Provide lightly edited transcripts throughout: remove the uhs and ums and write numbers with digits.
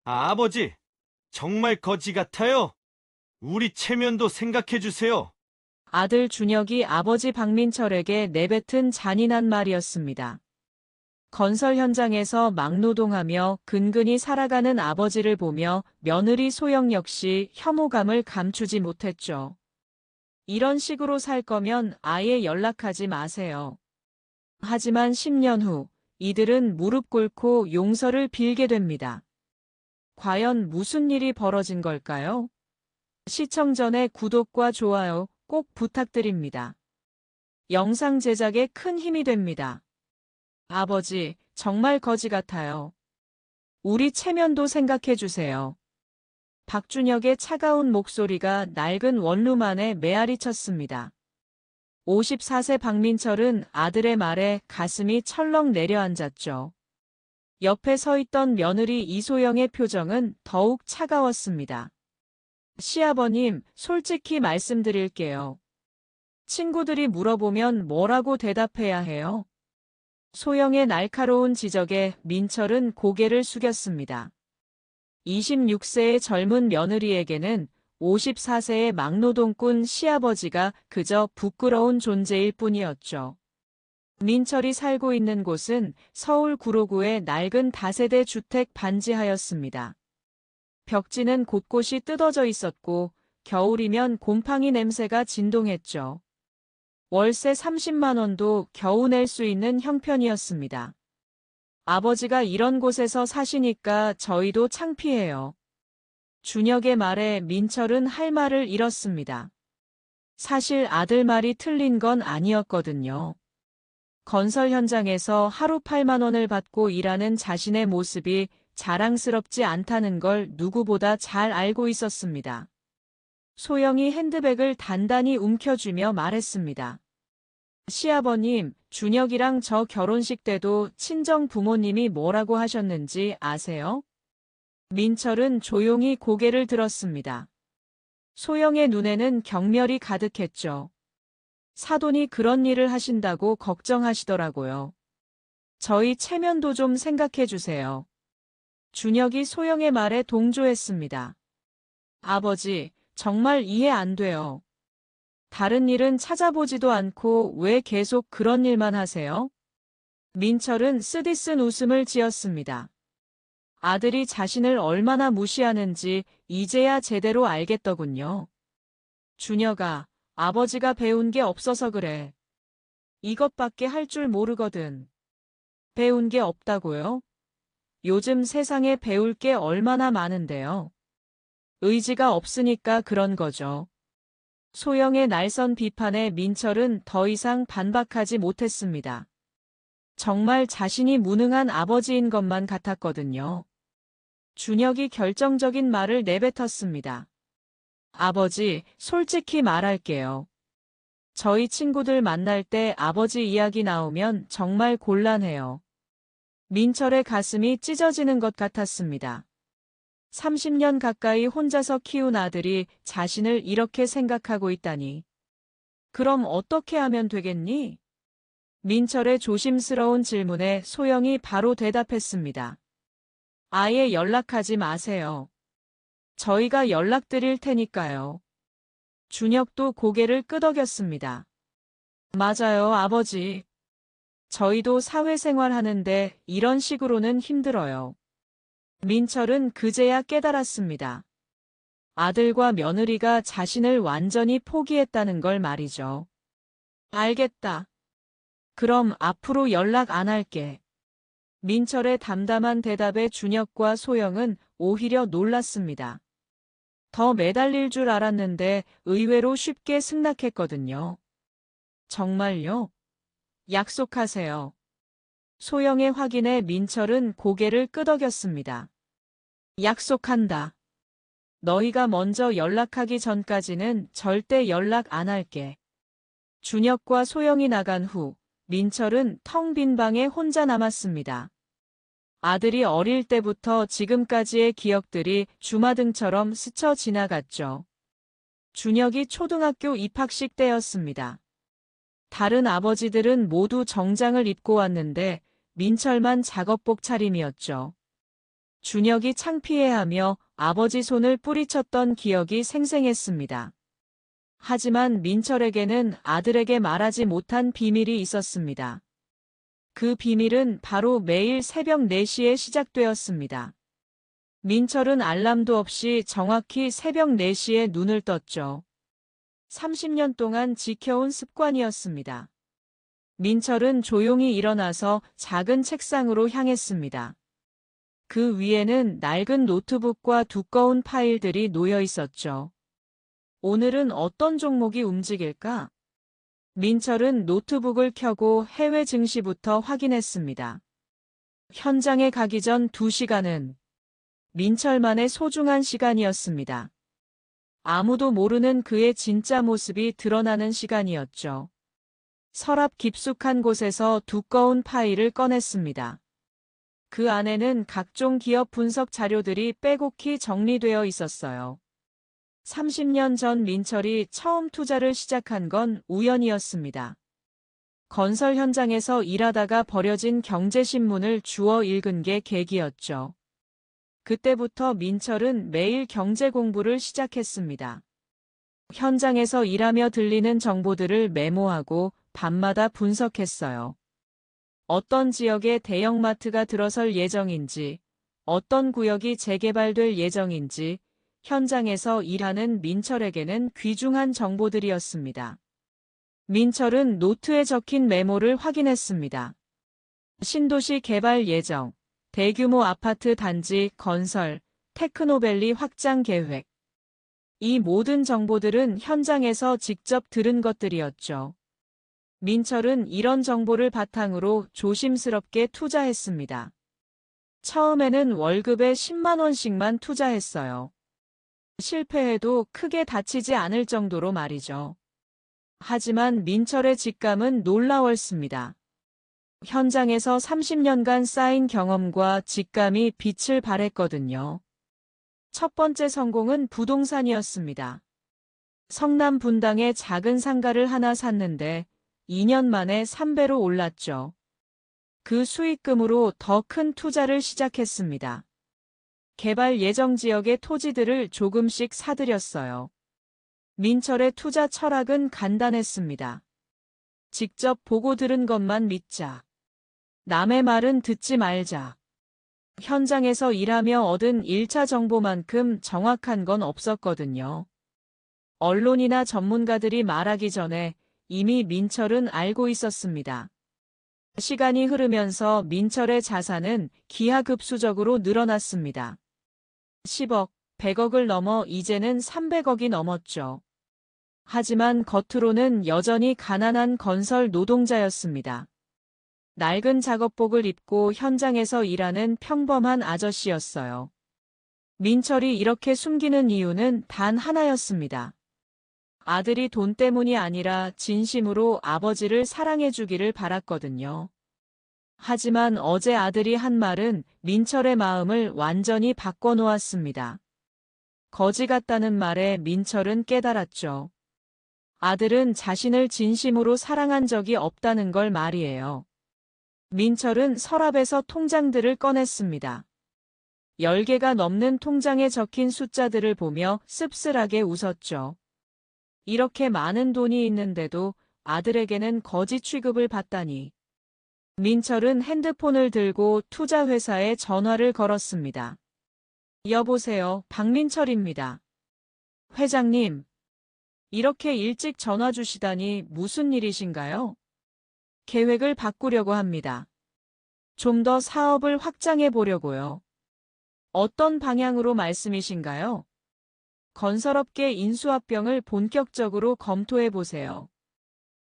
아버지, 정말 거지 같아요. 우리 체면도 생각해 주세요. 아들 준혁이 아버지 박민철에게 내뱉은 잔인한 말이었습니다. 건설 현장에서 막노동하며 근근히 살아가는 아버지를 보며 며느리 소영 역시 혐오감을 감추지 못했죠. 이런 식으로 살 거면 아예 연락하지 마세요. 하지만 10년 후 이들은 무릎 꿇고 용서를 빌게 됩니다. 과연 무슨 일이 벌어진 걸까요? 시청 전에 구독과 좋아요 꼭 부탁드립니다. 영상 제작에 큰 힘이 됩니다. 아버지, 정말 거지 같아요. 우리 체면도 생각해 주세요. 박준혁의 차가운 목소리가 낡은 원룸 안에 메아리 쳤습니다. 54세 박민철은 아들의 말에 가슴이 철렁 내려앉았죠. 옆에 서 있던 며느리 이소영의 표정은 더욱 차가웠습니다. 시아버님, 솔직히 말씀드릴게요. 친구들이 물어보면 뭐라고 대답해야 해요? 소영의 날카로운 지적에 민철은 고개를 숙였습니다. 26세의 젊은 며느리에게는 54세의 막노동꾼 시아버지가 그저 부끄러운 존재일 뿐이었죠. 민철이 살고 있는 곳은 서울 구로구의 낡은 다세대 주택 반지하였습니다. 벽지는 곳곳이 뜯어져 있었고 겨울이면 곰팡이 냄새가 진동했죠. 월세 30만 원도 겨우 낼 수 있는 형편이었습니다. 아버지가 이런 곳에서 사시니까 저희도 창피해요. 준혁의 말에 민철은 할 말을 잃었습니다. 사실 아들 말이 틀린 건 아니었거든요. 건설 현장에서 하루 8만 원을 받고 일하는 자신의 모습이 자랑스럽지 않다는 걸 누구보다 잘 알고 있었습니다. 소영이 핸드백을 단단히 움켜쥐며 말했습니다. 시아버님, 준혁이랑 저 결혼식 때도 친정 부모님이 뭐라고 하셨는지 아세요? 민철은 조용히 고개를 들었습니다. 소영의 눈에는 경멸이 가득했죠. 사돈이 그런 일을 하신다고 걱정하시더라고요. 저희 체면도 좀 생각해 주세요. 준혁이 소영의 말에 동조했습니다. 아버지, 정말 이해 안 돼요. 다른 일은 찾아보지도 않고 왜 계속 그런 일만 하세요? 민철은 쓰디쓴 웃음을 지었습니다. 아들이 자신을 얼마나 무시하는지 이제야 제대로 알겠더군요. 준혁아, 아버지가 배운 게 없어서 그래. 이것밖에 할 줄 모르거든. 배운 게 없다고요? 요즘 세상에 배울 게 얼마나 많은데요. 의지가 없으니까 그런 거죠. 소영의 날선 비판에 민철은 더 이상 반박하지 못했습니다. 정말 자신이 무능한 아버지인 것만 같았거든요. 준혁이 결정적인 말을 내뱉었습니다. 아버지, 솔직히 말할게요. 저희 친구들 만날 때 아버지 이야기 나오면 정말 곤란해요. 민철의 가슴이 찢어지는 것 같았습니다. 30년 가까이 혼자서 키운 아들이 자신을 이렇게 생각하고 있다니. 그럼 어떻게 하면 되겠니? 민철의 조심스러운 질문에 소영이 바로 대답했습니다. 아예 연락하지 마세요. 저희가 연락드릴 테니까요. 준혁도 고개를 끄덕였습니다. 맞아요, 아버지. 저희도 사회생활 하는데 이런 식으로는 힘들어요. 민철은 그제야 깨달았습니다. 아들과 며느리가 자신을 완전히 포기했다는 걸 말이죠. 알겠다. 그럼 앞으로 연락 안 할게. 민철의 담담한 대답에 준혁과 소영은 오히려 놀랐습니다. 더 매달릴 줄 알았는데 의외로 쉽게 승낙했거든요. 정말요? 약속하세요. 소영의 확인에 민철은 고개를 끄덕였습니다. 약속한다. 너희가 먼저 연락하기 전까지는 절대 연락 안 할게. 준혁과 소영이 나간 후 민철은 텅 빈 방에 혼자 남았습니다. 아들이 어릴 때부터 지금까지의 기억들이 주마등처럼 스쳐 지나갔죠. 준혁이 초등학교 입학식 때였습니다. 다른 아버지들은 모두 정장을 입고 왔는데 민철만 작업복 차림이었죠. 준혁이 창피해하며 아버지 손을 뿌리쳤던 기억이 생생했습니다. 하지만 민철에게는 아들에게 말하지 못한 비밀이 있었습니다. 그 비밀은 바로 매일 새벽 4시에 시작되었습니다. 민철은 알람도 없이 정확히 새벽 4시에 눈을 떴죠. 30년 동안 지켜온 습관이었습니다. 민철은 조용히 일어나서 작은 책상으로 향했습니다. 그 위에는 낡은 노트북과 두꺼운 파일들이 놓여 있었죠. 오늘은 어떤 종목이 움직일까? 민철은 노트북을 켜고 해외 증시부터 확인했습니다. 현장에 가기 전 2시간은 민철만의 소중한 시간이었습니다. 아무도 모르는 그의 진짜 모습이 드러나는 시간이었죠. 서랍 깊숙한 곳에서 두꺼운 파일을 꺼냈습니다. 그 안에는 각종 기업 분석 자료들이 빼곡히 정리되어 있었어요. 30년 전 민철이 처음 투자를 시작한 건 우연이었습니다. 건설 현장에서 일하다가 버려진 경제신문을 주워 읽은 게 계기였죠. 그때부터 민철은 매일 경제 공부를 시작했습니다. 현장에서 일하며 들리는 정보들을 메모하고 밤마다 분석했어요. 어떤 지역에 대형마트가 들어설 예정인지, 어떤 구역이 재개발될 예정인지, 현장에서 일하는 민철에게는 귀중한 정보들이었습니다. 민철은 노트에 적힌 메모를 확인했습니다. 신도시 개발 예정, 대규모 아파트 단지 건설, 테크노밸리 확장 계획. 이 모든 정보들은 현장에서 직접 들은 것들이었죠. 민철은 이런 정보를 바탕으로 조심스럽게 투자했습니다. 처음에는 월급에 10만 원씩만 투자했어요. 실패해도 크게 다치지 않을 정도로 말이죠. 하지만 민철의 직감은 놀라웠습니다. 현장에서 30년간 쌓인 경험과 직감이 빛을 발했거든요. 첫 번째 성공은 부동산이었습니다. 성남 분당에 작은 상가를 하나 샀는데 2년 만에 3배로 올랐죠. 그 수익금으로 더 큰 투자를 시작했습니다. 개발 예정 지역의 토지들을 조금씩 사들였어요. 민철의 투자 철학은 간단했습니다. 직접 보고 들은 것만 믿자. 남의 말은 듣지 말자. 현장에서 일하며 얻은 1차 정보만큼 정확한 건 없었거든요. 언론이나 전문가들이 말하기 전에 이미 민철은 알고 있었습니다. 시간이 흐르면서 민철의 자산은 기하급수적으로 늘어났습니다. 10억, 100억을 넘어 이제는 300억이 넘었죠. 하지만 겉으로는 여전히 가난한 건설 노동자였습니다. 낡은 작업복을 입고 현장에서 일하는 평범한 아저씨였어요. 민철이 이렇게 숨기는 이유는 단 하나였습니다. 아들이 돈 때문이 아니라 진심으로 아버지를 사랑해주기를 바랐거든요. 하지만 어제 아들이 한 말은 민철의 마음을 완전히 바꿔놓았습니다. 거지 같다는 말에 민철은 깨달았죠. 아들은 자신을 진심으로 사랑한 적이 없다는 걸 말이에요. 민철은 서랍에서 통장들을 꺼냈습니다. 10개가 넘는 통장에 적힌 숫자들을 보며 씁쓸하게 웃었죠. 이렇게 많은 돈이 있는데도 아들에게는 거지 취급을 받다니. 민철은 핸드폰을 들고 투자회사에 전화를 걸었습니다. 여보세요, 박민철입니다. 회장님, 이렇게 일찍 전화 주시다니 무슨 일이신가요? 계획을 바꾸려고 합니다. 좀 더 사업을 확장해 보려고요. 어떤 방향으로 말씀이신가요? 건설업계 인수합병을 본격적으로 검토해 보세요.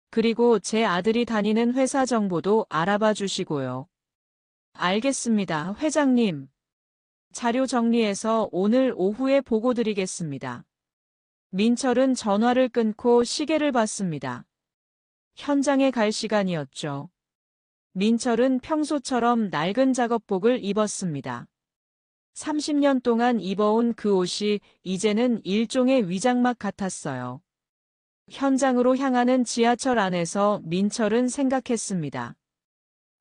그리고 제 아들이 다니는 회사 정보도 알아봐 주시고요. 알겠습니다, 회장님. 자료 정리해서 오늘 오후에 보고 드리겠습니다. 민철은 전화를 끊고 시계를 봤습니다. 현장에 갈 시간이었죠. 민철은 평소처럼 낡은 작업복을 입었습니다. 30년 동안 입어온 그 옷이 이제는 일종의 위장막 같았어요. 현장으로 향하는 지하철 안에서 민철은 생각했습니다.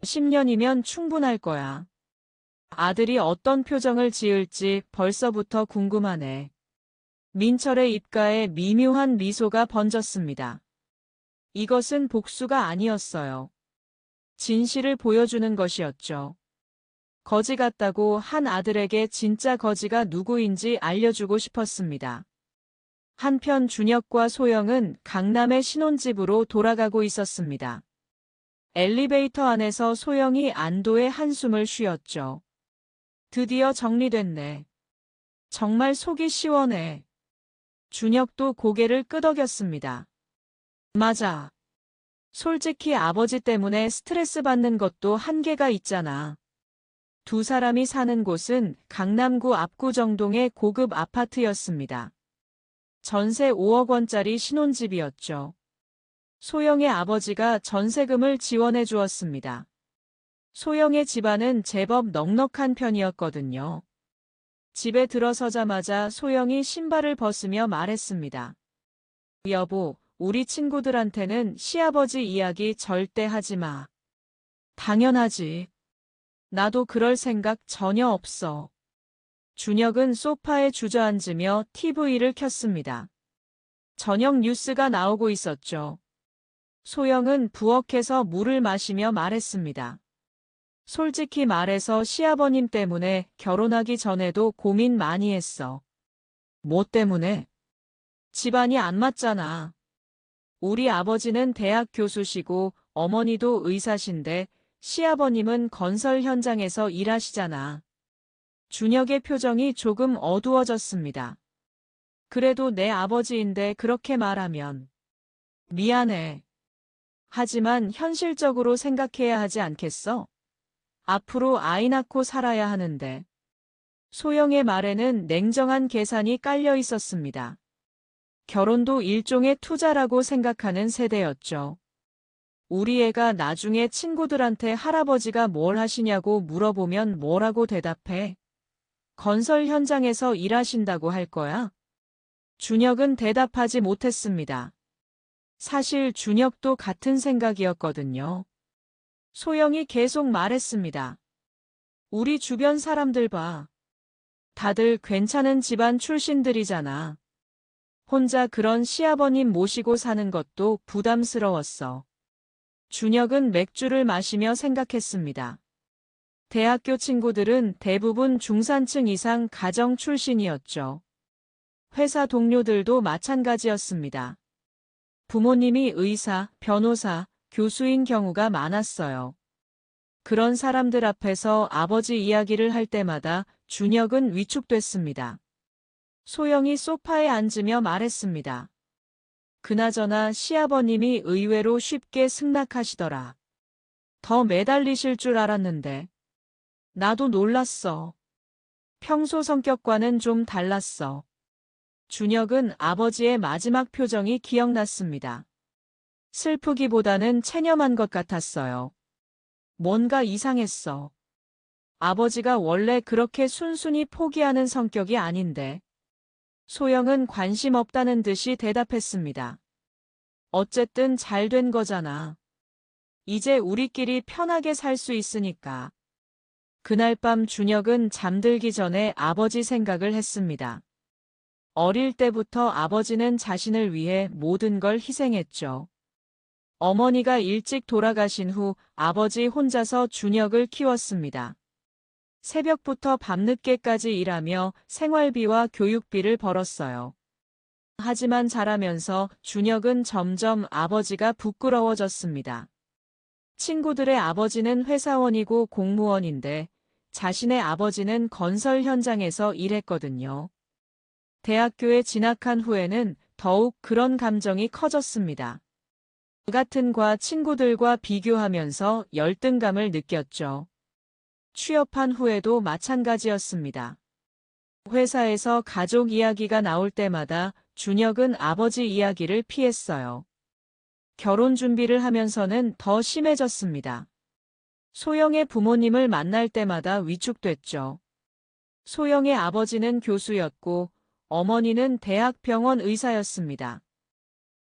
10년이면 충분할 거야. 아들이 어떤 표정을 지을지 벌써부터 궁금하네. 민철의 입가에 미묘한 미소가 번졌습니다. 이것은 복수가 아니었어요. 진실을 보여주는 것이었죠. 거지 같다고 한 아들에게 진짜 거지가 누구인지 알려주고 싶었습니다. 한편 준혁과 소영은 강남의 신혼집으로 돌아가고 있었습니다. 엘리베이터 안에서 소영이 안도의 한숨을 쉬었죠. 드디어 정리됐네. 정말 속이 시원해. 준혁도 고개를 끄덕였습니다. 맞아. 솔직히 아버지 때문에 스트레스 받는 것도 한계가 있잖아. 두 사람이 사는 곳은 강남구 압구정동의 고급 아파트였습니다. 전세 5억 원짜리 신혼집이었죠. 소영의 아버지가 전세금을 지원해 주었습니다. 소영의 집안은 제법 넉넉한 편이었거든요. 집에 들어서자마자 소영이 신발을 벗으며 말했습니다. 여보, 우리 친구들한테는 시아버지 이야기 절대 하지 마. 당연하지. 나도 그럴 생각 전혀 없어. 준혁은 소파에 주저앉으며 TV를 켰습니다. 저녁 뉴스가 나오고 있었죠. 소영은 부엌에서 물을 마시며 말했습니다. 솔직히 말해서 시아버님 때문에 결혼하기 전에도 고민 많이 했어. 뭐 때문에? 집안이 안 맞잖아. 우리 아버지는 대학 교수시고 어머니도 의사신데 시아버님은 건설 현장에서 일하시잖아. 준혁의 표정이 조금 어두워졌습니다. 그래도 내 아버지인데 그렇게 말하면 미안해. 하지만 현실적으로 생각해야 하지 않겠어? 앞으로 아이 낳고 살아야 하는데. 소영의 말에는 냉정한 계산이 깔려 있었습니다. 결혼도 일종의 투자라고 생각하는 세대였죠. 우리 애가 나중에 친구들한테 할아버지가 뭘 하시냐고 물어보면 뭐라고 대답해? 건설 현장에서 일하신다고 할 거야? 준혁은 대답하지 못했습니다. 사실 준혁도 같은 생각이었거든요. 소영이 계속 말했습니다. 우리 주변 사람들 봐. 다들 괜찮은 집안 출신들이잖아. 혼자 그런 시아버님 모시고 사는 것도 부담스러웠어. 준혁은 맥주를 마시며 생각했습니다. 대학교 친구들은 대부분 중산층 이상 가정 출신이었죠. 회사 동료들도 마찬가지였습니다. 부모님이 의사, 변호사, 교수인 경우가 많았어요. 그런 사람들 앞에서 아버지 이야기를 할 때마다 준혁은 위축됐습니다. 소영이 소파에 앉으며 말했습니다. 그나저나 시아버님이 의외로 쉽게 승낙하시더라. 더 매달리실 줄 알았는데. 나도 놀랐어. 평소 성격과는 좀 달랐어. 준혁은 아버지의 마지막 표정이 기억났습니다. 슬프기보다는 체념한 것 같았어요. 뭔가 이상했어. 아버지가 원래 그렇게 순순히 포기하는 성격이 아닌데. 소영은 관심 없다는 듯이 대답했습니다. 어쨌든 잘 된 거잖아. 이제 우리끼리 편하게 살 수 있으니까. 그날 밤 준혁은 잠들기 전에 아버지 생각을 했습니다. 어릴 때부터 아버지는 자신을 위해 모든 걸 희생했죠. 어머니가 일찍 돌아가신 후 아버지 혼자서 준혁을 키웠습니다. 새벽부터 밤늦게까지 일하며 생활비와 교육비를 벌었어요. 하지만 자라면서 준혁은 점점 아버지가 부끄러워졌습니다. 친구들의 아버지는 회사원이고 공무원인데 자신의 아버지는 건설 현장에서 일했거든요. 대학교에 진학한 후에는 더욱 그런 감정이 커졌습니다. 같은 과 친구들과 비교하면서 열등감을 느꼈죠. 취업한 후에도 마찬가지였습니다. 회사에서 가족 이야기가 나올 때마다 준혁은 아버지 이야기를 피했어요. 결혼 준비를 하면서는 더 심해졌습니다. 소영의 부모님을 만날 때마다 위축됐죠. 소영의 아버지는 교수였고 어머니는 대학병원 의사였습니다.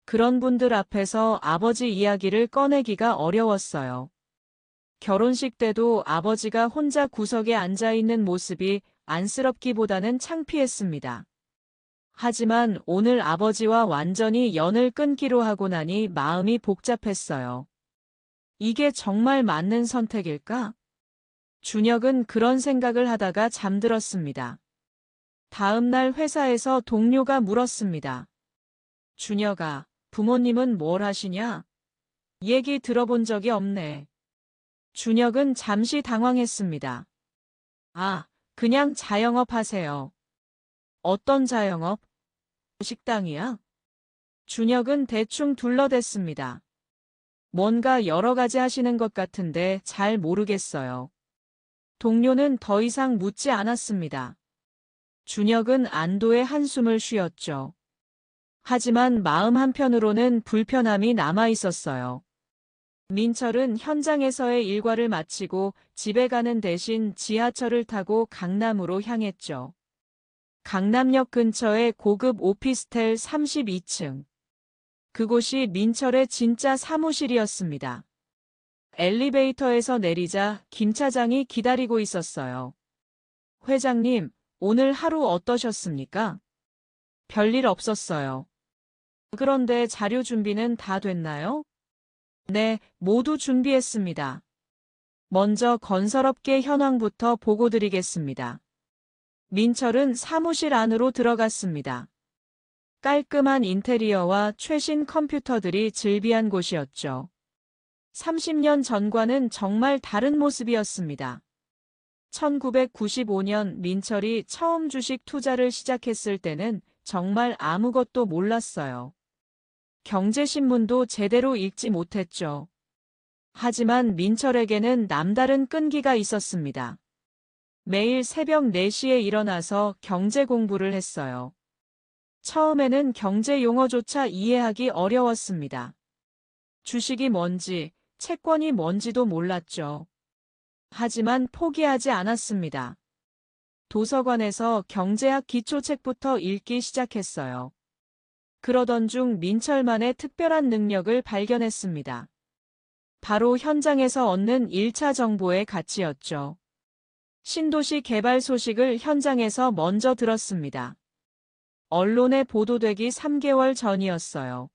그런 분들 앞에서 아버지 이야기를 꺼내기가 어려웠어요. 결혼식 때도 아버지가 혼자 구석에 앉아 있는 모습이 안쓰럽기보다는 창피했습니다. 하지만 오늘 아버지와 완전히 연을 끊기로 하고 나니 마음이 복잡했어요. 이게 정말 맞는 선택일까? 준혁은 그런 생각을 하다가 잠들었습니다. 다음 날 회사에서 동료가 물었습니다. 준혁아, 부모님은 뭘 하시냐? 얘기 들어본 적이 없네. 준혁은 잠시 당황했습니다. 아, 그냥 자영업 하세요. 어떤 자영업? 식당이야? 준혁은 대충 둘러댔습니다. 뭔가 여러 가지 하시는 것 같은데 잘 모르겠어요. 동료는 더 이상 묻지 않았습니다. 준혁은 안도의 한숨을 쉬었죠. 하지만 마음 한편으로는 불편함이 남아 있었어요. 민철은 현장에서의 일과를 마치고 집에 가는 대신 지하철을 타고 강남으로 향했죠. 강남역 근처의 고급 오피스텔 32층. 그곳이 민철의 진짜 사무실이었습니다. 엘리베이터에서 내리자 김 차장이 기다리고 있었어요. 회장님, 오늘 하루 어떠셨습니까? 별일 없었어요. 그런데 자료 준비는 다 됐나요? 네, 모두 준비했습니다. 먼저 건설업계 현황부터 보고 드리겠습니다. 민철은 사무실 안으로 들어갔습니다. 깔끔한 인테리어와 최신 컴퓨터들이 즐비한 곳이었죠. 30년 전과는 정말 다른 모습이었습니다. 1995년 민철이 처음 주식 투자를 시작했을 때는 정말 아무것도 몰랐어요. 경제신문도 제대로 읽지 못했죠. 하지만 민철에게는 남다른 끈기가 있었습니다. 매일 새벽 4시에 일어나서 경제 공부를 했어요. 처음에는 경제 용어조차 이해하기 어려웠습니다. 주식이 뭔지, 채권이 뭔지도 몰랐죠. 하지만 포기하지 않았습니다. 도서관에서 경제학 기초책부터 읽기 시작했어요. 그러던 중 민철만의 특별한 능력을 발견했습니다. 바로 현장에서 얻는 1차 정보의 가치였죠. 신도시 개발 소식을 현장에서 먼저 들었습니다. 언론에 보도되기 3개월 전이었어요.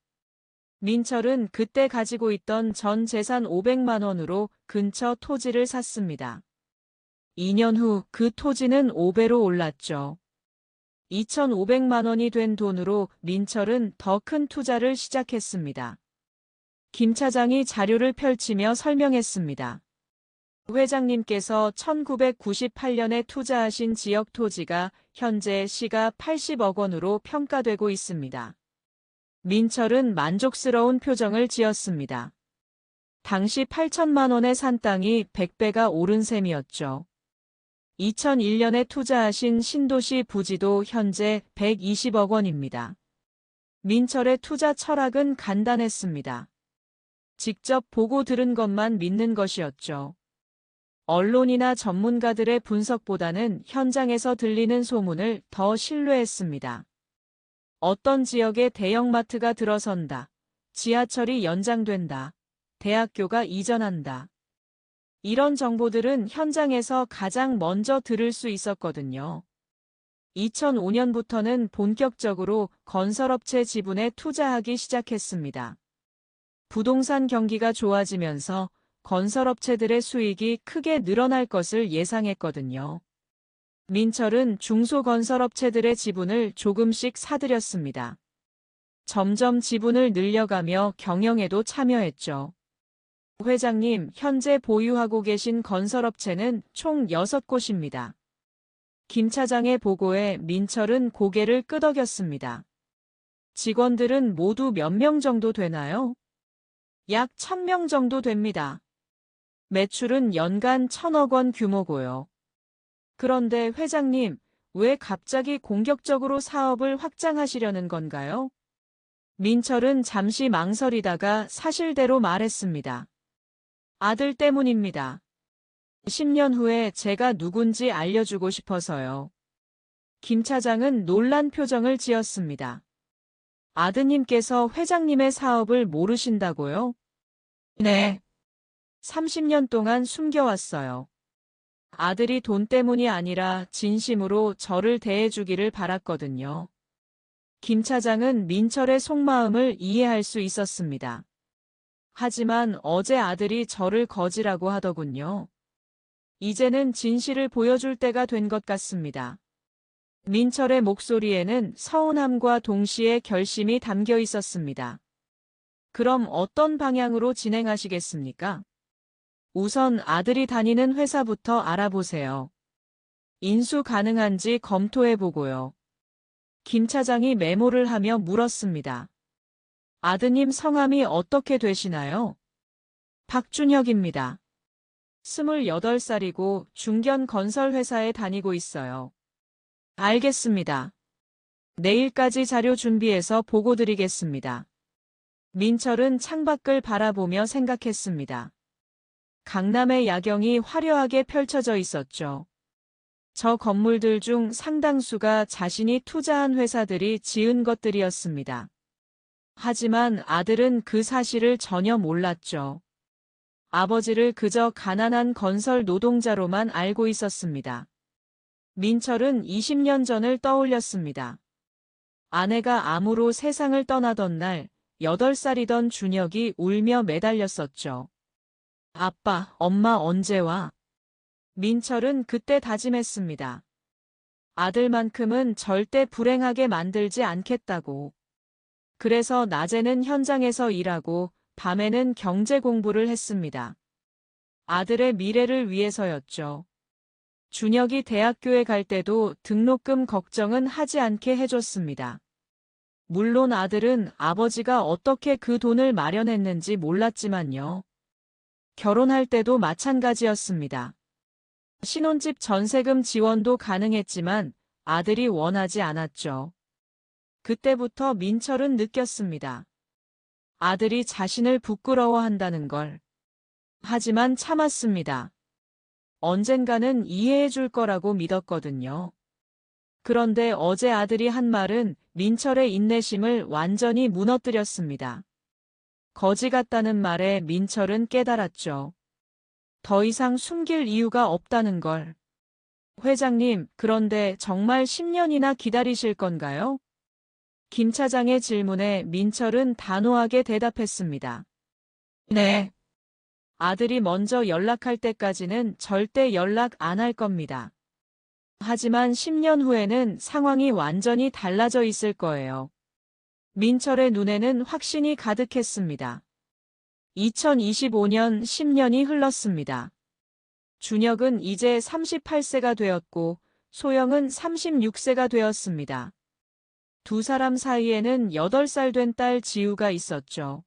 민철은 그때 가지고 있던 전 재산 500만 원으로 근처 토지를 샀습니다. 2년 후 그 토지는 5배로 올랐죠. 2,500만 원이 된 돈으로 민철은 더 큰 투자를 시작했습니다. 김 차장이 자료를 펼치며 설명했습니다. 회장님께서 1998년에 투자하신 지역 토지가 현재 시가 80억 원으로 평가되고 있습니다. 민철은 만족스러운 표정을 지었습니다. 당시 8천만 원에 산 땅이 100배가 오른 셈이었죠. 2001년에 투자하신 신도시 부지도 현재 120억 원입니다. 민철의 투자 철학은 간단했습니다. 직접 보고 들은 것만 믿는 것이었죠. 언론이나 전문가들의 분석보다는 현장에서 들리는 소문을 더 신뢰했습니다. 어떤 지역에 대형마트가 들어선다. 지하철이 연장된다. 대학교가 이전한다. 이런 정보들은 현장에서 가장 먼저 들을 수 있었거든요. 2005년부터는 본격적으로 건설업체 지분에 투자하기 시작했습니다. 부동산 경기가 좋아지면서 건설업체들의 수익이 크게 늘어날 것을 예상했거든요. 민철은 중소건설업체들의 지분을 조금씩 사들였습니다. 점점 지분을 늘려가며 경영에도 참여했죠. 회장님, 현재 보유하고 계신 건설업체는 총 6곳입니다. 김 차장의 보고에 민철은 고개를 끄덕였습니다. 직원들은 모두 몇 명 정도 되나요? 약 1,000명 정도 됩니다. 매출은 연간 1,000억 원 규모고요. 그런데 회장님, 왜 갑자기 공격적으로 사업을 확장하시려는 건가요? 민철은 잠시 망설이다가 사실대로 말했습니다. 아들 때문입니다. 10년 후에 제가 누군지 알려주고 싶어서요. 김 차장은 놀란 표정을 지었습니다. 아드님께서 회장님의 사업을 모르신다고요? 네. 30년 동안 숨겨왔어요. 아들이 돈 때문이 아니라 진심으로 저를 대해주기를 바랐거든요. 김 차장은 민철의 속마음을 이해할 수 있었습니다. 하지만 어제 아들이 저를 거지라고 하더군요. 이제는 진실을 보여줄 때가 된 것 같습니다. 민철의 목소리에는 서운함과 동시에 결심이 담겨 있었습니다. 그럼 어떤 방향으로 진행하시겠습니까? 우선 아들이 다니는 회사부터 알아보세요. 인수 가능한지 검토해보고요. 김 차장이 메모를 하며 물었습니다. 아드님 성함이 어떻게 되시나요? 박준혁입니다. 28살이고 중견 건설회사에 다니고 있어요. 알겠습니다. 내일까지 자료 준비해서 보고 드리겠습니다. 민철은 창밖을 바라보며 생각했습니다. 강남의 야경이 화려하게 펼쳐져 있었죠. 저 건물들 중 상당수가 자신이 투자한 회사들이 지은 것들이었습니다. 하지만 아들은 그 사실을 전혀 몰랐죠. 아버지를 그저 가난한 건설 노동자로만 알고 있었습니다. 민철은 20년 전을 떠올렸습니다. 아내가 암으로 세상을 떠나던 날 8살이던 준혁이 울며 매달렸었죠. 아빠, 엄마 언제 와? 민철은 그때 다짐했습니다. 아들만큼은 절대 불행하게 만들지 않겠다고. 그래서 낮에는 현장에서 일하고 밤에는 경제 공부를 했습니다. 아들의 미래를 위해서였죠. 준혁이 대학교에 갈 때도 등록금 걱정은 하지 않게 해줬습니다. 물론 아들은 아버지가 어떻게 그 돈을 마련했는지 몰랐지만요. 결혼할 때도 마찬가지였습니다. 신혼집 전세금 지원도 가능했지만 아들이 원하지 않았죠. 그때부터 민철은 느꼈습니다. 아들이 자신을 부끄러워한다는 걸. 하지만 참았습니다. 언젠가는 이해해 줄 거라고 믿었거든요. 그런데 어제 아들이 한 말은 민철의 인내심을 완전히 무너뜨렸습니다. 거지 같다는 말에 민철은 깨달았죠. 더 이상 숨길 이유가 없다는 걸. 회장님, 그런데 정말 10년이나 기다리실 건가요? 김 차장의 질문에 민철은 단호하게 대답했습니다. 네. 아들이 먼저 연락할 때까지는 절대 연락 안 할 겁니다. 하지만 10년 후에는 상황이 완전히 달라져 있을 거예요. 민철의 눈에는 확신이 가득했습니다. 2025년 10년이 흘렀습니다. 준혁은 이제 38세가 되었고 소영은 36세가 되었습니다. 두 사람 사이에는 8살 된 딸 지우가 있었죠.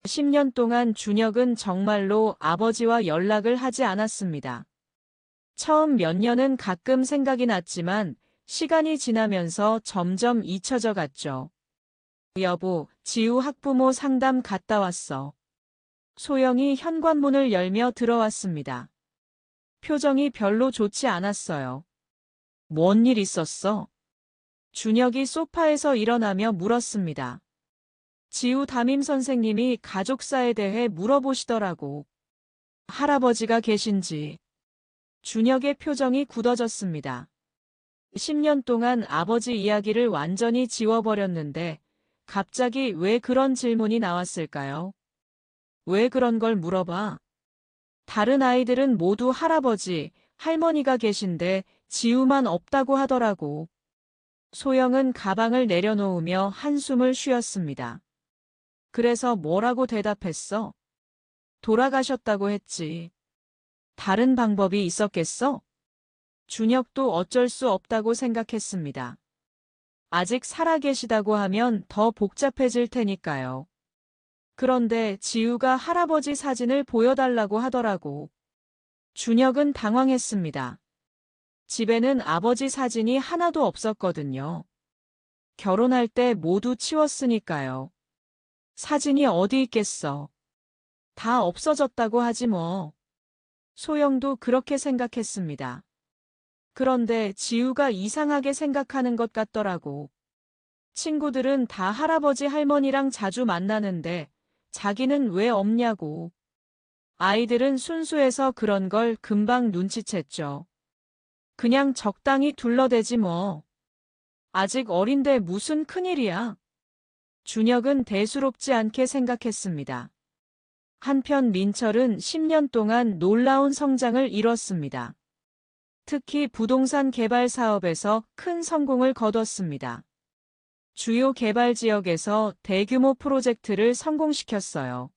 10년 동안 준혁은 정말로 아버지와 연락을 하지 않았습니다. 처음 몇 년은 가끔 생각이 났지만 시간이 지나면서 점점 잊혀져 갔죠. 여보, 지우 학부모 상담 갔다 왔어. 소영이 현관문을 열며 들어왔습니다. 표정이 별로 좋지 않았어요. 뭔 일 있었어? 준혁이 소파에서 일어나며 물었습니다. 지우 담임 선생님이 가족사에 대해 물어보시더라고. 할아버지가 계신지. 준혁의 표정이 굳어졌습니다. 10년 동안 아버지 이야기를 완전히 지워버렸는데 갑자기 왜 그런 질문이 나왔을까요? 왜 그런 걸 물어봐? 다른 아이들은 모두 할아버지, 할머니가 계신데 지우만 없다고 하더라고. 소영은 가방을 내려놓으며 한숨을 쉬었습니다. 그래서 뭐라고 대답했어? 돌아가셨다고 했지. 다른 방법이 있었겠어? 준혁도 어쩔 수 없다고 생각했습니다. 아직 살아계시다고 하면 더 복잡해질 테니까요. 그런데 지우가 할아버지 사진을 보여달라고 하더라고. 준혁은 당황했습니다. 집에는 아버지 사진이 하나도 없었거든요. 결혼할 때 모두 치웠으니까요. 사진이 어디 있겠어. 다 없어졌다고 하지 뭐. 소영도 그렇게 생각했습니다. 그런데 지우가 이상하게 생각하는 것 같더라고. 친구들은 다 할아버지 할머니랑 자주 만나는데 자기는 왜 없냐고. 아이들은 순수해서 그런 걸 금방 눈치챘죠. 그냥 적당히 둘러대지 뭐. 아직 어린데 무슨 큰일이야. 준혁은 대수롭지 않게 생각했습니다. 한편 민철은 10년 동안 놀라운 성장을 이뤘습니다. 특히 부동산 개발 사업에서 큰 성공을 거뒀습니다. 주요 개발 지역에서 대규모 프로젝트를 성공시켰어요.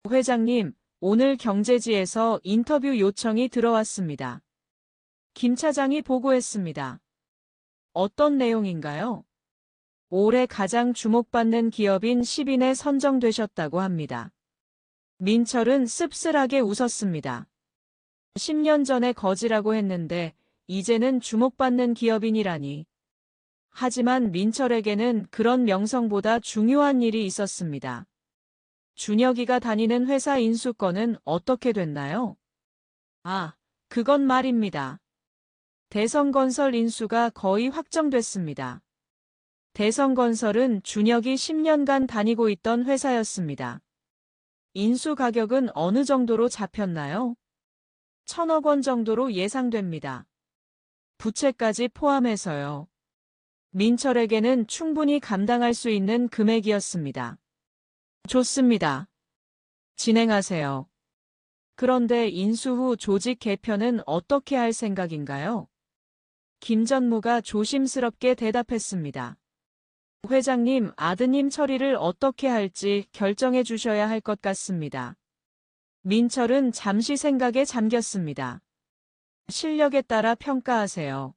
회장님, 오늘 경제지에서 인터뷰 요청이 들어왔습니다. 김 차장이 보고했습니다. 어떤 내용인가요? 올해 가장 주목받는 기업인 10인에 선정되셨다고 합니다. 민철은 씁쓸하게 웃었습니다. 10년 전에 거지라고 했는데 이제는 주목받는 기업인이라니. 하지만 민철에게는 그런 명성보다 중요한 일이 있었습니다. 준혁이가 다니는 회사 인수권은 어떻게 됐나요? 아, 그건 말입니다. 대성건설 인수가 거의 확정됐습니다. 대성건설은 준혁이 10년간 다니고 있던 회사였습니다. 인수 가격은 어느 정도로 잡혔나요? 1,000억 원 정도로 예상됩니다. 부채까지 포함해서요. 민철에게는 충분히 감당할 수 있는 금액이었습니다. 좋습니다. 진행하세요. 그런데 인수 후 조직 개편은 어떻게 할 생각인가요? 김 전무가 조심스럽게 대답했습니다. 회장님, 아드님 처리를 어떻게 할지 결정해 주셔야 할 것 같습니다. 민철은 잠시 생각에 잠겼습니다. 실력에 따라 평가하세요.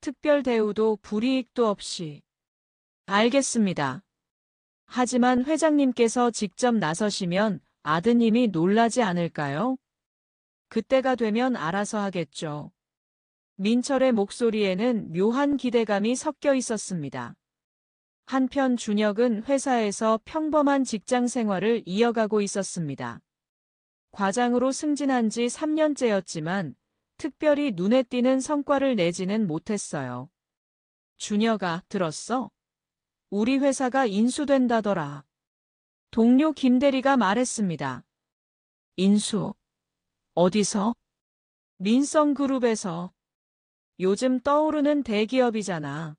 특별 대우도 불이익도 없이. 알겠습니다. 하지만 회장님께서 직접 나서시면 아드님이 놀라지 않을까요? 그때가 되면 알아서 하겠죠. 민철의 목소리에는 묘한 기대감이 섞여 있었습니다. 한편 준혁은 회사에서 평범한 직장 생활을 이어가고 있었습니다. 과장으로 승진한 지 3년째였지만 특별히 눈에 띄는 성과를 내지는 못했어요. 준혁아, 들었어? 우리 회사가 인수된다더라. 동료 김대리가 말했습니다. 인수? 어디서? 민성그룹에서. 요즘 떠오르는 대기업이잖아.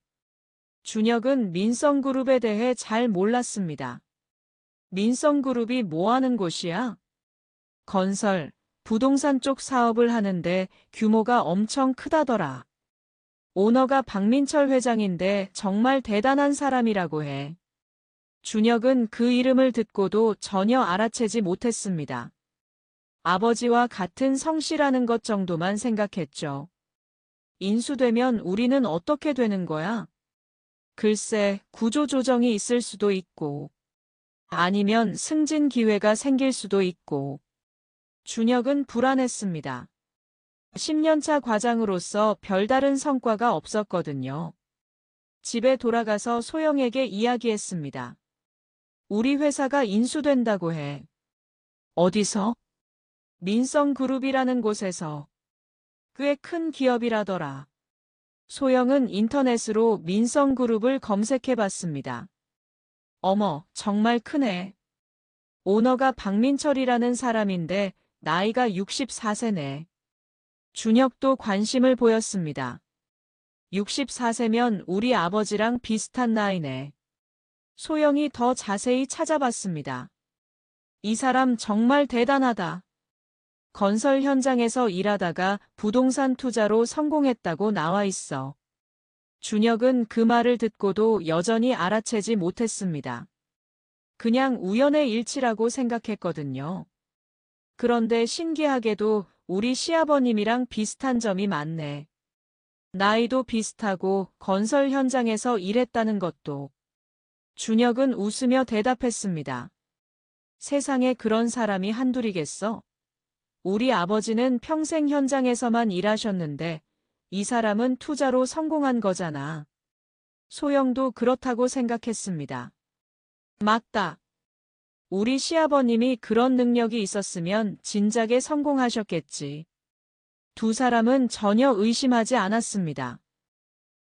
준혁은 민성그룹에 대해 잘 몰랐습니다. 민성그룹이 뭐 하는 곳이야? 건설, 부동산 쪽 사업을 하는데 규모가 엄청 크다더라. 오너가 박민철 회장인데 정말 대단한 사람이라고 해. 준혁은 그 이름을 듣고도 전혀 알아채지 못했습니다. 아버지와 같은 성씨라는 것 정도만 생각했죠. 인수되면 우리는 어떻게 되는 거야? 글쎄, 구조조정이 있을 수도 있고, 아니면 승진 기회가 생길 수도 있고. 준혁은 불안했습니다. 10년차 과장으로서 별다른 성과가 없었거든요. 집에 돌아가서 소영에게 이야기했습니다. 우리 회사가 인수된다고 해. 어디서? 민성그룹이라는 곳에서. 꽤 큰 기업이라더라. 소영은 인터넷으로 민성그룹을 검색해봤습니다. 어머, 정말 크네. 오너가 박민철이라는 사람인데 나이가 64세네. 준혁도 관심을 보였습니다. 64세면 우리 아버지랑 비슷한 나이네. 소영이 더 자세히 찾아봤습니다. 이 사람 정말 대단하다. 건설 현장에서 일하다가 부동산 투자로 성공했다고 나와 있어. 준혁은 그 말을 듣고도 여전히 알아채지 못했습니다. 그냥 우연의 일치라고 생각했거든요. 그런데 신기하게도 우리 시아버님이랑 비슷한 점이 많네. 나이도 비슷하고 건설 현장에서 일했다는 것도. 준혁은 웃으며 대답했습니다. 세상에 그런 사람이 한둘이겠어? 우리 아버지는 평생 현장에서만 일하셨는데 이 사람은 투자로 성공한 거잖아. 소영도 그렇다고 생각했습니다. 맞다. 우리 시아버님이 그런 능력이 있었으면 진작에 성공하셨겠지. 두 사람은 전혀 의심하지 않았습니다.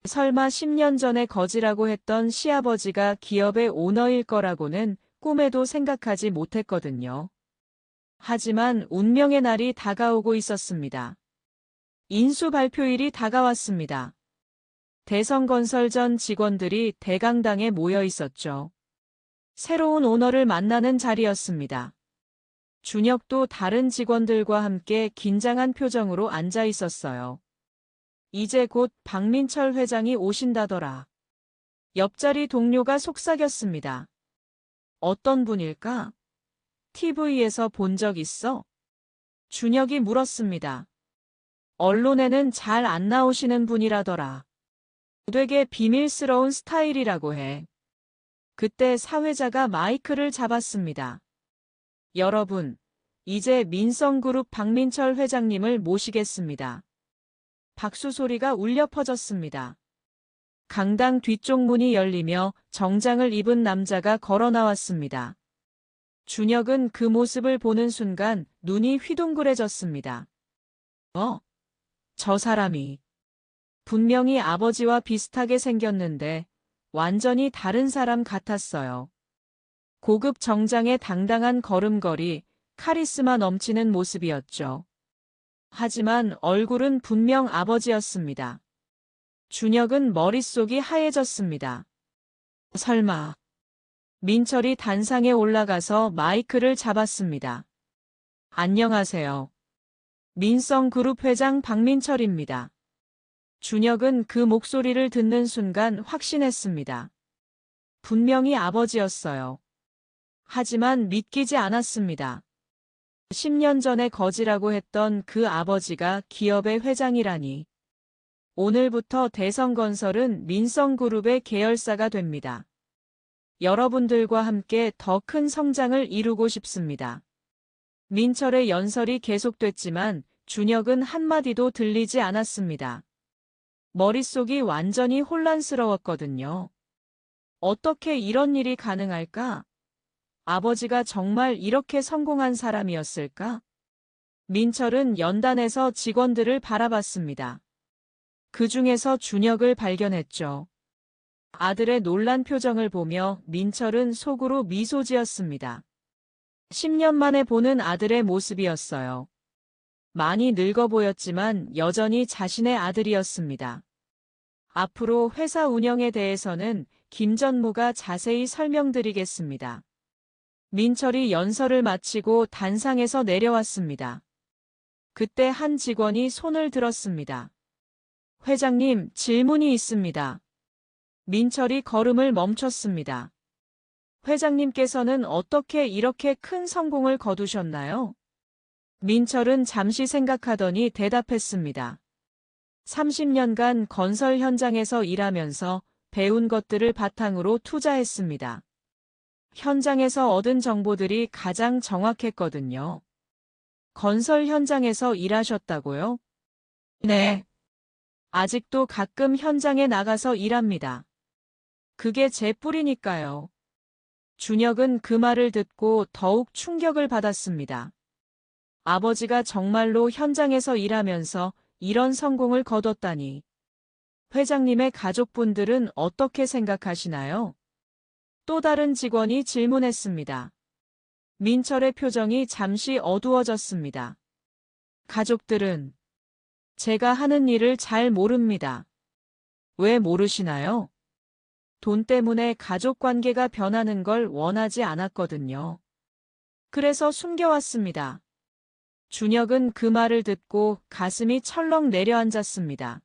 설마 10년 전에 거지라고 했던 시아버지가 기업의 오너일 거라고는 꿈에도 생각하지 못했거든요. 하지만 운명의 날이 다가오고 있었습니다. 인수 발표일이 다가왔습니다. 대성건설 전 직원들이 대강당에 모여 있었죠. 새로운 오너를 만나는 자리였습니다. 준혁도 다른 직원들과 함께 긴장한 표정으로 앉아 있었어요. 이제 곧 박민철 회장이 오신다더라. 옆자리 동료가 속삭였습니다. 어떤 분일까? TV에서 본 적 있어? 준혁이 물었습니다. 언론에는 잘 안 나오시는 분이라더라. 되게 비밀스러운 스타일이라고 해. 그때 사회자가 마이크를 잡았습니다. 여러분, 이제 민성그룹 박민철 회장님을 모시겠습니다. 박수 소리가 울려 퍼졌습니다. 강당 뒤쪽 문이 열리며 정장을 입은 남자가 걸어 나왔습니다. 준혁은 그 모습을 보는 순간 눈이 휘둥그레졌습니다. 저 사람이 분명히 아버지와 비슷하게 생겼는데 완전히 다른 사람 같았어요. 고급 정장의 당당한 걸음걸이, 카리스마 넘치는 모습이었죠. 하지만 얼굴은 분명 아버지였습니다. 준혁은 머릿속이 하얘졌습니다. 설마. 민철이 단상에 올라가서 마이크를 잡았습니다. 안녕하세요. 민성그룹 회장 박민철입니다. 준혁은 그 목소리를 듣는 순간 확신했습니다. 분명히 아버지였어요. 하지만 믿기지 않았습니다. 10년 전에 거지라고 했던 그 아버지가 기업의 회장이라니. 오늘부터 대성건설은 민성그룹의 계열사가 됩니다. 여러분들과 함께 더 큰 성장을 이루고 싶습니다. 민철의 연설이 계속됐지만 준혁은 한마디도 들리지 않았습니다. 머릿속이 완전히 혼란스러웠거든요. 어떻게 이런 일이 가능할까? 아버지가 정말 이렇게 성공한 사람이었을까? 민철은 연단에서 직원들을 바라봤습니다. 그 중에서 준혁을 발견했죠. 아들의 놀란 표정을 보며 민철은 속으로 미소 지었습니다. 10년 만에 보는 아들의 모습이었어요. 많이 늙어 보였지만 여전히 자신의 아들이었습니다. 앞으로 회사 운영에 대해서는 김 전무가 자세히 설명드리겠습니다. 민철이 연설을 마치고 단상에서 내려왔습니다. 그때 한 직원이 손을 들었습니다. 회장님, 질문이 있습니다. 민철이 걸음을 멈췄습니다. 회장님께서는 어떻게 이렇게 큰 성공을 거두셨나요? 민철은 잠시 생각하더니 대답했습니다. 30년간 건설 현장에서 일하면서 배운 것들을 바탕으로 투자했습니다. 현장에서 얻은 정보들이 가장 정확했거든요. 건설 현장에서 일하셨다고요? 네. 아직도 가끔 현장에 나가서 일합니다. 그게 제 뿌리니까요. 준혁은 그 말을 듣고 더욱 충격을 받았습니다. 아버지가 정말로 현장에서 일하면서 이런 성공을 거뒀다니. 회장님의 가족분들은 어떻게 생각하시나요? 또 다른 직원이 질문했습니다. 민철의 표정이 잠시 어두워졌습니다. 가족들은 제가 하는 일을 잘 모릅니다. 왜 모르시나요? 돈 때문에 가족 관계가 변하는 걸 원하지 않았거든요. 그래서 숨겨왔습니다. 준혁은 그 말을 듣고 가슴이 철렁 내려앉았습니다.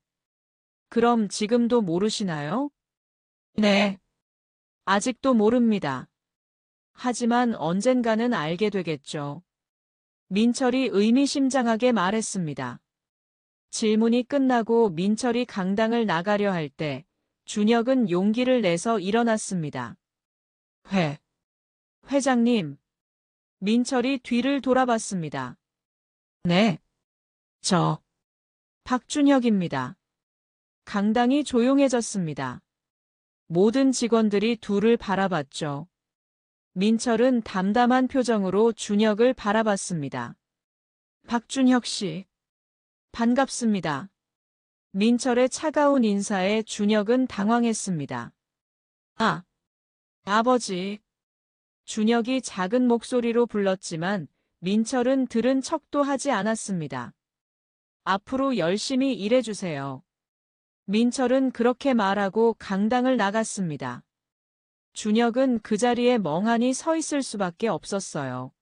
그럼 지금도 모르시나요? 네. 아직도 모릅니다. 하지만 언젠가는 알게 되겠죠. 민철이 의미심장하게 말했습니다. 질문이 끝나고 민철이 강당을 나가려 할 때 준혁은 용기를 내서 일어났습니다. 회장님. 민철이 뒤를 돌아봤습니다. 네. 저. 박준혁입니다. 강당이 조용해졌습니다. 모든 직원들이 둘을 바라봤죠. 민철은 담담한 표정으로 준혁을 바라봤습니다. 박준혁 씨. 반갑습니다. 민철의 차가운 인사에 준혁은 당황했습니다. 아버지. 준혁이 작은 목소리로 불렀지만 민철은 들은 척도 하지 않았습니다. 앞으로 열심히 일해주세요. 민철은 그렇게 말하고 강당을 나갔습니다. 준혁은 그 자리에 멍하니 서 있을 수밖에 없었어요.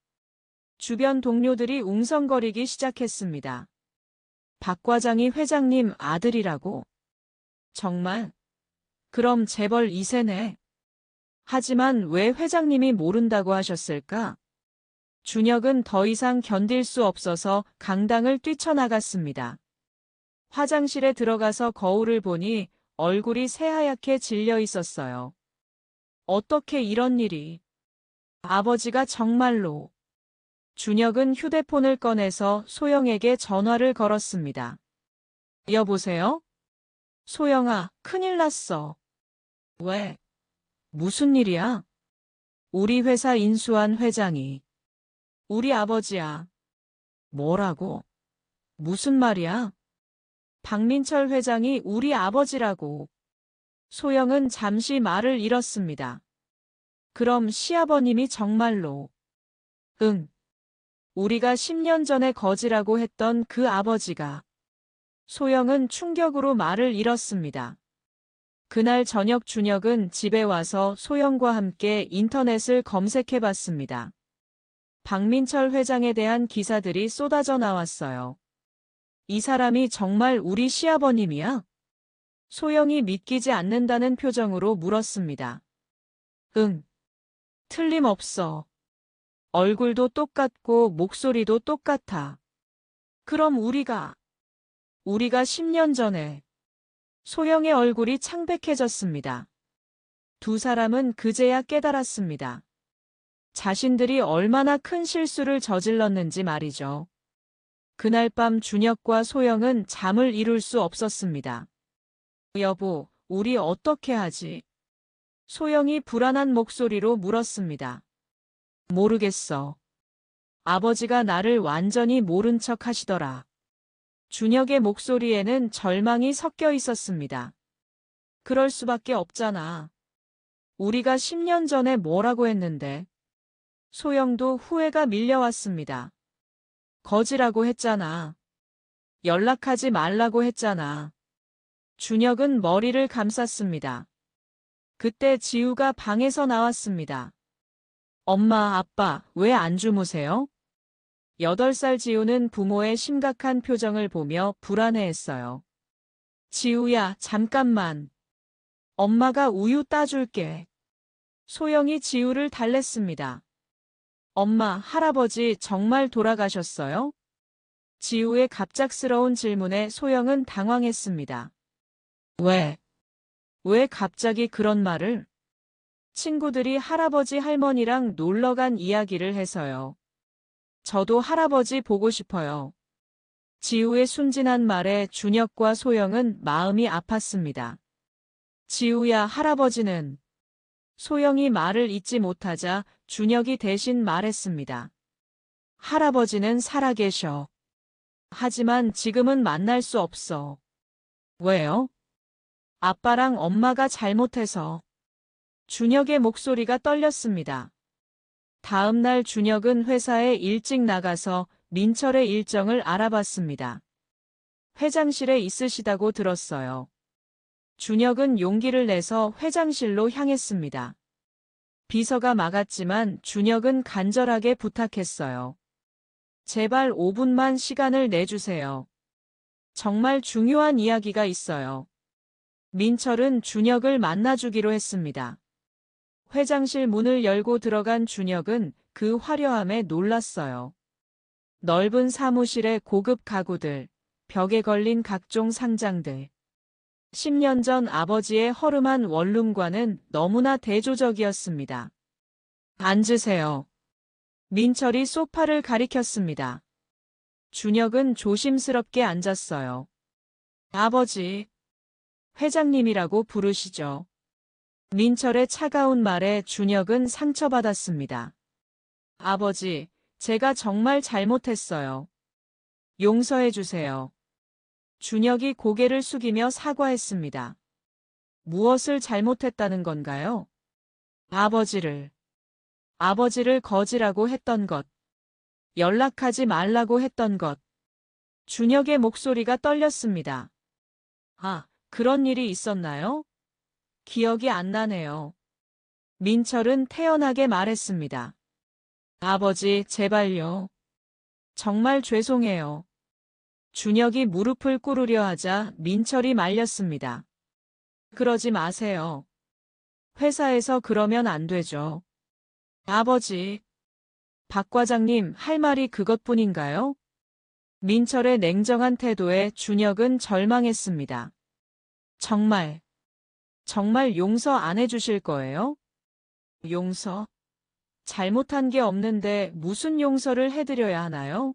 주변 동료들이 웅성거리기 시작했습니다. 박 과장이 회장님 아들이라고? 정말? 그럼 재벌 2세네. 하지만 왜 회장님이 모른다고 하셨을까? 준혁은 더 이상 견딜 수 없어서 강당을 뛰쳐나갔습니다. 화장실에 들어가서 거울을 보니 얼굴이 새하얗게 질려 있었어요. 어떻게 이런 일이? 아버지가 정말로. 준혁은 휴대폰을 꺼내서 소영에게 전화를 걸었습니다. 여보세요? 소영아, 큰일 났어. 왜? 무슨 일이야? 우리 회사 인수한 회장이 우리 아버지야. 뭐라고? 무슨 말이야? 박민철 회장이 우리 아버지라고. 소영은 잠시 말을 잃었습니다. 그럼 시아버님이 정말로. 응. 우리가 10년 전에 거지라고 했던 그 아버지가. 소영은 충격으로 말을 잃었습니다. 그날 저녁 준혁은 집에 와서 소영과 함께 인터넷을 검색해봤습니다. 박민철 회장에 대한 기사들이 쏟아져 나왔어요. 이 사람이 정말 우리 시아버님이야? 소영이 믿기지 않는다는 표정으로 물었습니다. 응. 틀림없어. 얼굴도 똑같고 목소리도 똑같아. 그럼 우리가 10년 전에. 소영의 얼굴이 창백해졌습니다. 두 사람은 그제야 깨달았습니다. 자신들이 얼마나 큰 실수를 저질렀는지 말이죠. 그날 밤 준혁과 소영은 잠을 이룰 수 없었습니다. 여보, 우리 어떻게 하지? 소영이 불안한 목소리로 물었습니다. 모르겠어. 아버지가 나를 완전히 모른 척 하시더라. 준혁의 목소리에는 절망이 섞여 있었습니다. 그럴 수밖에 없잖아. 우리가 10년 전에 뭐라고 했는데. 소영도 후회가 밀려왔습니다. 거지라고 했잖아. 연락하지 말라고 했잖아. 준혁은 머리를 감쌌습니다. 그때 지우가 방에서 나왔습니다. 엄마, 아빠, 왜 안 주무세요? 8살 지우는 부모의 심각한 표정을 보며 불안해했어요. 지우야, 잠깐만. 엄마가 우유 따줄게. 소영이 지우를 달랬습니다. 엄마, 할아버지 정말 돌아가셨어요? 지우의 갑작스러운 질문에 소영은 당황했습니다. 왜 갑자기 그런 말을? 친구들이 할아버지 할머니랑 놀러 간 이야기를 해서요. 저도 할아버지 보고 싶어요. 지우의 순진한 말에 준혁과 소영은 마음이 아팠습니다. 지우야, 할아버지는. 소영이 말을 잇지 못하자 준혁이 대신 말했습니다. 할아버지는 살아계셔. 하지만 지금은 만날 수 없어. 왜요? 아빠랑 엄마가 잘못해서. 준혁의 목소리가 떨렸습니다. 다음 날 준혁은 회사에 일찍 나가서 민철의 일정을 알아봤습니다. 회장실에 있으시다고 들었어요. 준혁은 용기를 내서 회장실로 향했습니다. 비서가 막았지만 준혁은 간절하게 부탁했어요. 제발 5분만 시간을 내주세요. 정말 중요한 이야기가 있어요. 민철은 준혁을 만나주기로 했습니다. 회장실 문을 열고 들어간 준혁은 그 화려함에 놀랐어요. 넓은 사무실에 고급 가구들, 벽에 걸린 각종 상장들. 10년 전 아버지의 허름한 원룸과는 너무나 대조적이었습니다. 앉으세요. 민철이 소파를 가리켰습니다. 준혁은 조심스럽게 앉았어요. 아버지, 회장님이라고 부르시죠. 민철의 차가운 말에 준혁은 상처받았습니다. 아버지, 제가 정말 잘못했어요. 용서해 주세요. 준혁이 고개를 숙이며 사과했습니다. 무엇을 잘못했다는 건가요? 아버지를 거지라고 했던 것. 연락하지 말라고 했던 것. 준혁의 목소리가 떨렸습니다. 아, 그런 일이 있었나요? 기억이 안 나네요. 민철은 태연하게 말했습니다. 아버지, 제발요. 정말 죄송해요. 준혁이 무릎을 꿇으려 하자 민철이 말렸습니다. 그러지 마세요. 회사에서 그러면 안 되죠. 아버지, 박 과장님 할 말이 그것뿐인가요? 민철의 냉정한 태도에 준혁은 절망했습니다. 정말 용서 안 해주실 거예요? 용서? 잘못한 게 없는데 무슨 용서를 해드려야 하나요?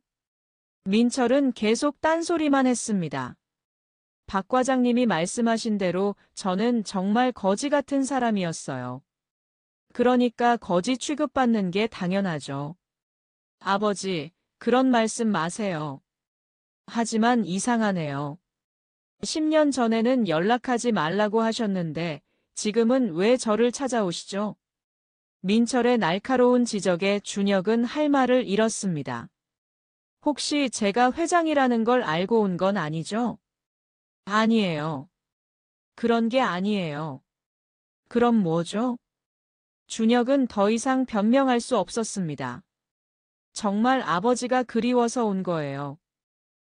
민철은 계속 딴소리만 했습니다. 박 과장님이 말씀하신 대로 저는 정말 거지 같은 사람이었어요. 그러니까 거지 취급받는 게 당연하죠. 아버지, 그런 말씀 마세요. 하지만 이상하네요. 10년 전에는 연락하지 말라고 하셨는데 지금은 왜 저를 찾아오시죠? 민철의 날카로운 지적에 준혁은 할 말을 잃었습니다. 혹시 제가 회장이라는 걸 알고 온 건 아니죠? 아니에요. 그런 게 아니에요. 그럼 뭐죠? 준혁은 더 이상 변명할 수 없었습니다. 정말 아버지가 그리워서 온 거예요.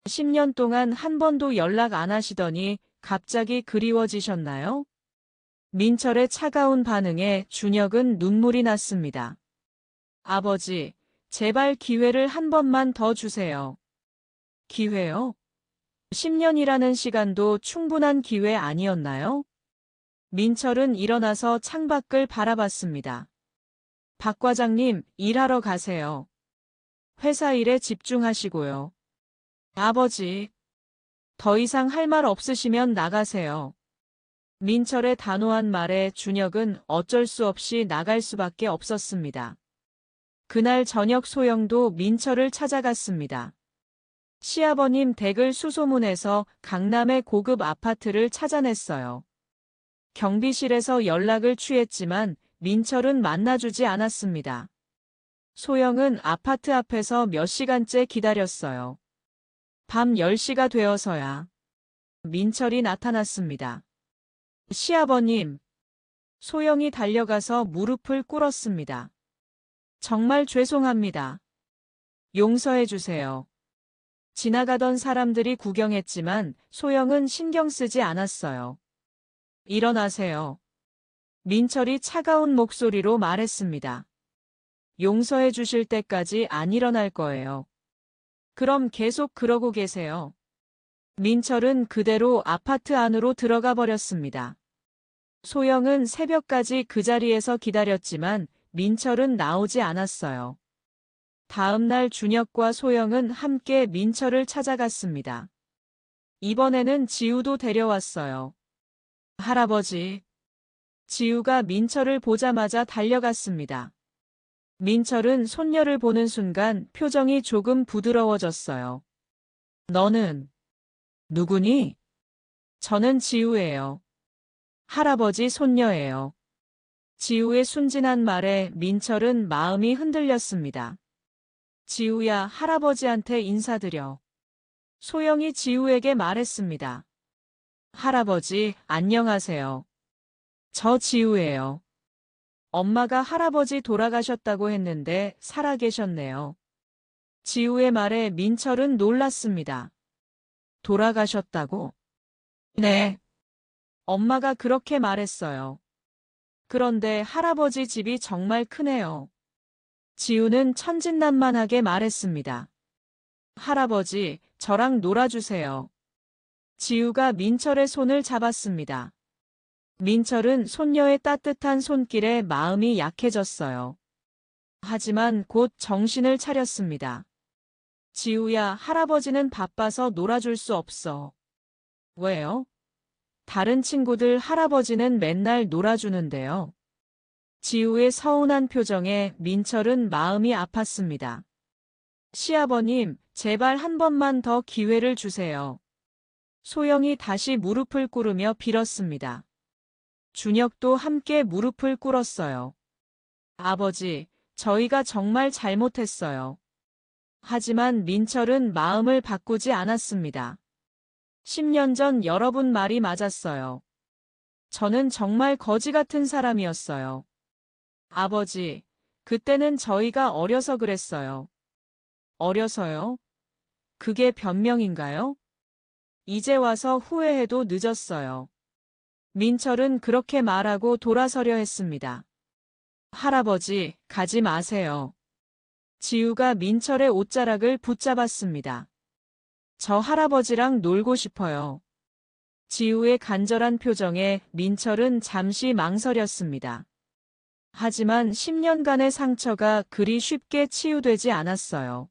10년 동안 한 번도 연락 안 하시더니 갑자기 그리워지셨나요? 민철의 차가운 반응에 준혁은 눈물이 났습니다. 아버지, 제발 기회를 한 번만 더 주세요. 기회요? 10년이라는 시간도 충분한 기회 아니었나요? 민철은 일어나서 창밖을 바라봤습니다. 박 과장님, 일하러 가세요. 회사 일에 집중하시고요. 아버지, 더 이상 할 말 없으시면 나가세요. 민철의 단호한 말에 준혁은 어쩔 수 없이 나갈 수밖에 없었습니다. 그날 저녁 소영도 민철을 찾아갔습니다. 시아버님 댁을 수소문해서 강남의 고급 아파트를 찾아냈어요. 경비실에서 연락을 취했지만 민철은 만나주지 않았습니다. 소영은 아파트 앞에서 몇 시간째 기다렸어요. 밤 10시가 되어서야 민철이 나타났습니다. 시아버님, 소영이 달려가서 무릎을 꿇었습니다. 정말 죄송합니다. 용서해 주세요. 지나가던 사람들이 구경했지만 소영은 신경 쓰지 않았어요. 일어나세요. 민철이 차가운 목소리로 말했습니다. 용서해 주실 때까지 안 일어날 거예요. 그럼 계속 그러고 계세요. 민철은 그대로 아파트 안으로 들어가 버렸습니다. 소영은 새벽까지 그 자리에서 기다렸지만 민철은 나오지 않았어요. 다음 날 준혁과 소영은 함께 민철을 찾아갔습니다. 이번에는 지우도 데려왔어요. 할아버지. 지우가 민철을 보자마자 달려갔습니다. 민철은 손녀를 보는 순간 표정이 조금 부드러워졌어요. 너는 누구니? 저는 지우예요. 할아버지 손녀예요. 지우의 순진한 말에 민철은 마음이 흔들렸습니다. 지우야, 할아버지한테 인사드려. 소영이 지우에게 말했습니다. 할아버지, 안녕하세요. 저 지우예요. 엄마가 할아버지 돌아가셨다고 했는데 살아계셨네요. 지우의 말에 민철은 놀랐습니다. 돌아가셨다고? 네. 엄마가 그렇게 말했어요. 그런데 할아버지 집이 정말 크네요. 지우는 천진난만하게 말했습니다. 할아버지, 저랑 놀아주세요. 지우가 민철의 손을 잡았습니다. 민철은 손녀의 따뜻한 손길에 마음이 약해졌어요. 하지만 곧 정신을 차렸습니다. 지우야, 할아버지는 바빠서 놀아줄 수 없어. 왜요? 다른 친구들 할아버지는 맨날 놀아주는데요. 지우의 서운한 표정에 민철은 마음이 아팠습니다. 시아버님, 제발 한 번만 더 기회를 주세요. 소영이 다시 무릎을 꿇으며 빌었습니다. 준혁도 함께 무릎을 꿇었어요. 아버지, 저희가 정말 잘못했어요. 하지만 민철은 마음을 바꾸지 않았습니다. 10년 전 여러분 말이 맞았어요. 저는 정말 거지 같은 사람이었어요. 아버지, 그때는 저희가 어려서 그랬어요. 어려서요? 그게 변명인가요? 이제 와서 후회해도 늦었어요. 민철은 그렇게 말하고 돌아서려 했습니다. 할아버지, 가지 마세요. 지우가 민철의 옷자락을 붙잡았습니다. 저 할아버지랑 놀고 싶어요. 지우의 간절한 표정에 민철은 잠시 망설였습니다. 하지만 10년간의 상처가 그리 쉽게 치유되지 않았어요.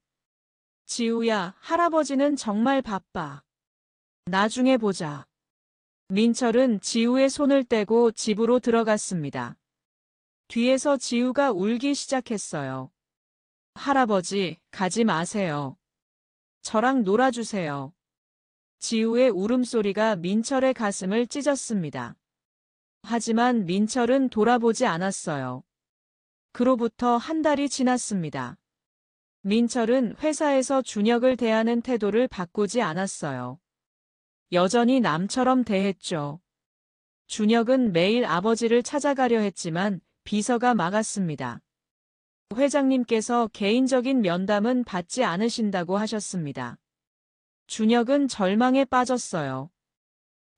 지우야, 할아버지는 정말 바빠. 나중에 보자. 민철은 지우의 손을 떼고 집으로 들어갔습니다. 뒤에서 지우가 울기 시작했어요. 할아버지, 가지 마세요. 저랑 놀아주세요. 지우의 울음소리가 민철의 가슴을 찢었습니다. 하지만 민철은 돌아보지 않았어요. 그로부터 한 달이 지났습니다. 민철은 회사에서 준혁을 대하는 태도를 바꾸지 않았어요. 여전히 남처럼 대했죠. 준혁은 매일 아버지를 찾아가려 했지만 비서가 막았습니다. 회장님께서 개인적인 면담은 받지 않으신다고 하셨습니다. 준혁은 절망에 빠졌어요.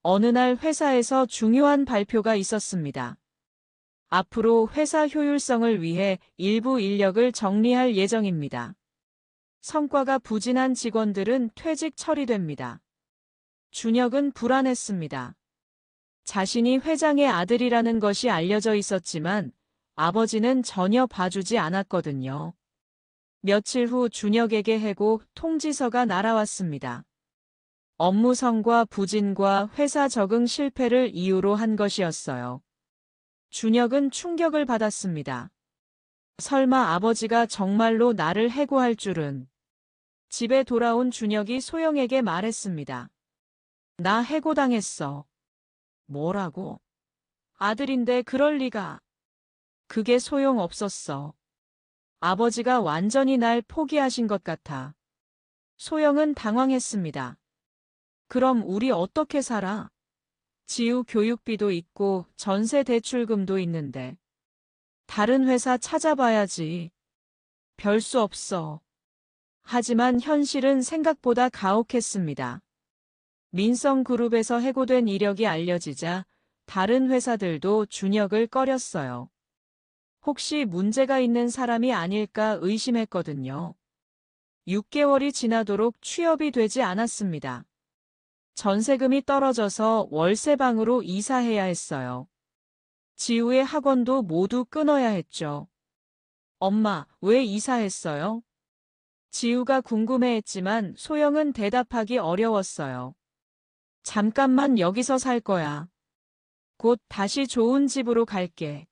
어느 날 회사에서 중요한 발표가 있었습니다. 앞으로 회사 효율성을 위해 일부 인력을 정리할 예정입니다. 성과가 부진한 직원들은 퇴직 처리됩니다. 준혁은 불안했습니다. 자신이 회장의 아들이라는 것이 알려져 있었지만 아버지는 전혀 봐주지 않았거든요. 며칠 후 준혁에게 해고 통지서가 날아왔습니다. 업무성과 부진과 회사 적응 실패를 이유로 한 것이었어요. 준혁은 충격을 받았습니다. 설마 아버지가 정말로 나를 해고할 줄은. 집에 돌아온 준혁이 소영에게 말했습니다. 나 해고당했어. 뭐라고? 아들인데 그럴 리가. 그게 소용없었어. 아버지가 완전히 날 포기하신 것 같아. 소영은 당황했습니다. 그럼 우리 어떻게 살아? 지우 교육비도 있고 전세 대출금도 있는데. 다른 회사 찾아봐야지. 별 수 없어. 하지만 현실은 생각보다 가혹했습니다. 민성그룹에서 해고된 이력이 알려지자 다른 회사들도 준혁을 꺼렸어요. 혹시 문제가 있는 사람이 아닐까 의심했거든요. 6개월이 지나도록 취업이 되지 않았습니다. 전세금이 떨어져서 월세방으로 이사해야 했어요. 지우의 학원도 모두 끊어야 했죠. 엄마, 왜 이사했어요? 지우가 궁금해했지만 소영은 대답하기 어려웠어요. 잠깐만 여기서 살 거야. 곧 다시 좋은 집으로 갈게.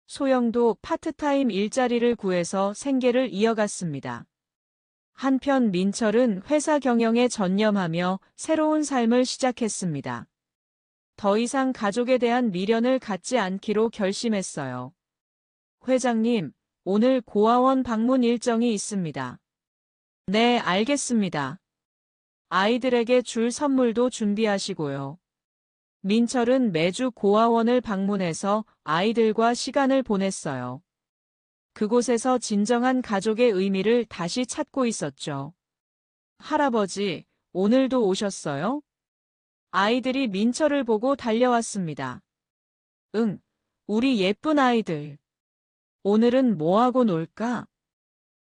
소영도 파트타임 일자리를 구해서 생계를 이어갔습니다. 한편 민철은 회사 경영에 전념하며 새로운 삶을 시작했습니다. 더 이상 가족에 대한 미련을 갖지 않기로 결심했어요. 회장님, 오늘 고아원 방문 일정이 있습니다. 네, 알겠습니다. 아이들에게 줄 선물도 준비하시고요. 민철은 매주 고아원을 방문해서 아이들과 시간을 보냈어요. 그곳에서 진정한 가족의 의미를 다시 찾고 있었죠. 할아버지, 오늘도 오셨어요? 아이들이 민철을 보고 달려왔습니다. 응, 우리 예쁜 아이들. 오늘은 뭐하고 놀까?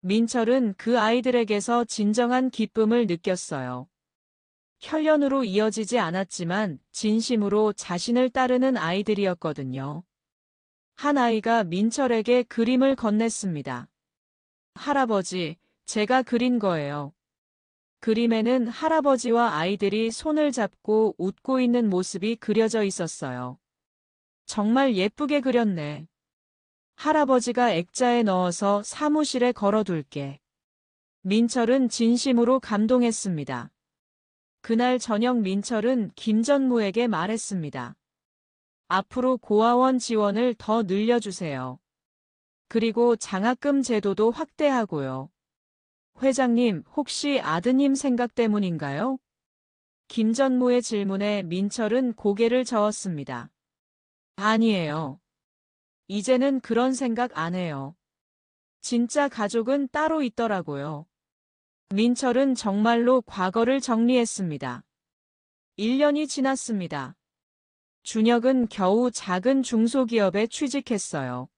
민철은 그 아이들에게서 진정한 기쁨을 느꼈어요. 혈연으로 이어지지 않았지만 진심으로 자신을 따르는 아이들이었거든요. 한 아이가 민철에게 그림을 건넸습니다. 할아버지, 제가 그린 거예요. 그림에는 할아버지와 아이들이 손을 잡고 웃고 있는 모습이 그려져 있었어요. 정말 예쁘게 그렸네. 할아버지가 액자에 넣어서 사무실에 걸어둘게. 민철은 진심으로 감동했습니다. 그날 저녁 민철은 김전무에게 말했습니다. 앞으로 고아원 지원을 더 늘려주세요. 그리고 장학금 제도도 확대하고요. 회장님, 혹시 아드님 생각 때문인가요? 김 전무의 질문에 민철은 고개를 저었습니다. 아니에요. 이제는 그런 생각 안 해요. 진짜 가족은 따로 있더라고요. 민철은 정말로 과거를 정리했습니다. 1년이 지났습니다. 준혁은 겨우 작은 중소기업에 취직했어요.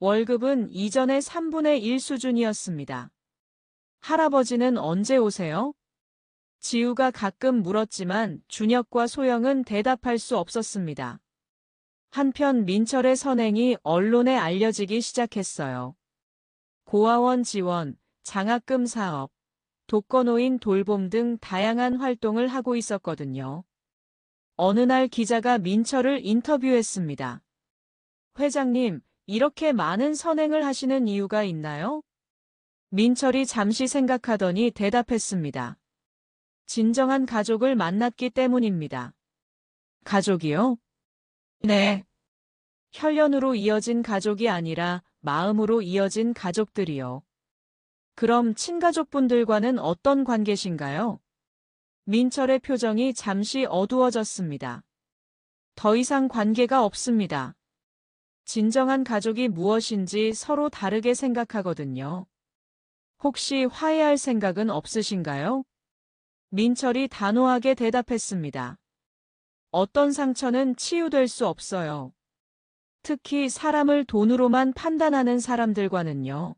월급은 이전의 3분의 1 수준이었습니다. 할아버지는 언제 오세요? 지우가 가끔 물었지만 준혁과 소영은 대답할 수 없었습니다. 한편 민철의 선행이 언론에 알려지기 시작했어요. 고아원 지원, 장학금 사업, 독거노인 돌봄 등 다양한 활동을 하고 있었거든요. 어느 날 기자가 민철을 인터뷰했습니다. 회장님, 이렇게 많은 선행을 하시는 이유가 있나요? 민철이 잠시 생각하더니 대답했습니다. 진정한 가족을 만났기 때문입니다. 가족이요? 네. 혈연으로 이어진 가족이 아니라 마음으로 이어진 가족들이요. 그럼 친가족분들과는 어떤 관계신가요? 민철의 표정이 잠시 어두워졌습니다. 더 이상 관계가 없습니다. 진정한 가족이 무엇인지 서로 다르게 생각하거든요. 혹시 화해할 생각은 없으신가요? 민철이 단호하게 대답했습니다. 어떤 상처는 치유될 수 없어요. 특히 사람을 돈으로만 판단하는 사람들과는요.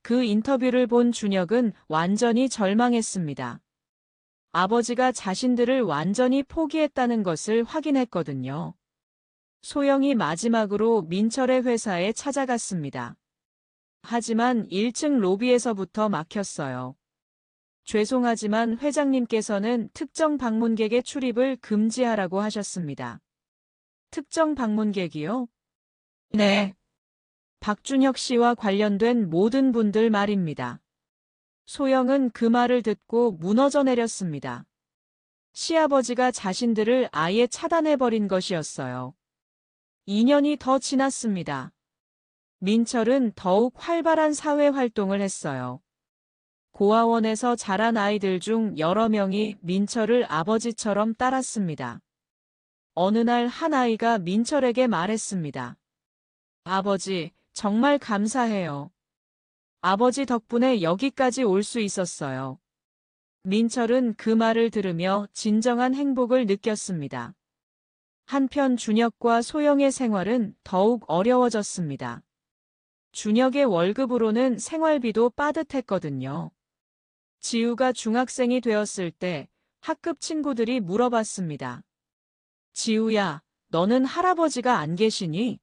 그 인터뷰를 본 준혁은 완전히 절망했습니다. 아버지가 자신들을 완전히 포기했다는 것을 확인했거든요. 소영이 마지막으로 민철의 회사에 찾아갔습니다. 하지만 1층 로비에서부터 막혔어요. 죄송하지만 회장님께서는 특정 방문객의 출입을 금지하라고 하셨습니다. 특정 방문객이요? 네. 박준혁 씨와 관련된 모든 분들 말입니다. 소영은 그 말을 듣고 무너져 내렸습니다. 시아버지가 자신들을 아예 차단해버린 것이었어요. 2년이 더 지났습니다. 민철은 더욱 활발한 사회 활동을 했어요. 고아원에서 자란 아이들 중 여러 명이 민철을 아버지처럼 따랐습니다. 어느 날 한 아이가 민철에게 말했습니다. 아버지, 정말 감사해요. 아버지 덕분에 여기까지 올 수 있었어요. 민철은 그 말을 들으며 진정한 행복을 느꼈습니다. 한편 준혁과 소영의 생활은 더욱 어려워졌습니다. 준혁의 월급으로는 생활비도 빠듯했거든요. 지우가 중학생이 되었을 때 학급 친구들이 물어봤습니다. 지우야, 너는 할아버지가 안 계시니?